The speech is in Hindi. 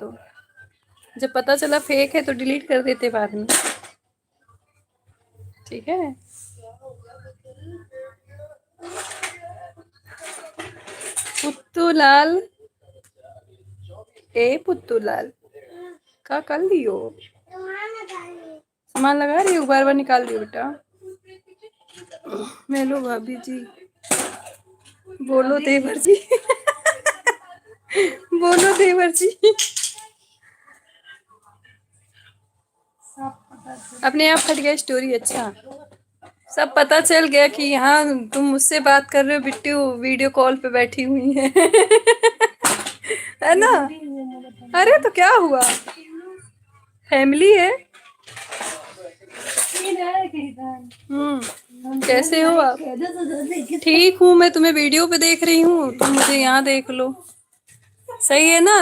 तो जब पता चला फेक है तो डिलीट कर देते बाद में। ठीक है। पुत्तूलाल, ए पुत्तूलाल का कर लियो, सामान लगा रही हूँ, बार बार निकाल दियो बेटा। मेलो भाभी जी, बोलो देवर जी बोलो देवर जी। अपने आप फट गया स्टोरी। अच्छा, सब पता चल गया कि यहाँ तुम मुझसे बात कर रहे हो, बिट्टू वीडियो कॉल पे बैठी हुई है है ना। अरे तो क्या हुआ, फैमिली है। कैसे हो आप? ठीक हूँ मैं, तुम्हें वीडियो पे देख रही हूँ, तुम मुझे यहाँ देख लो। सही है ना।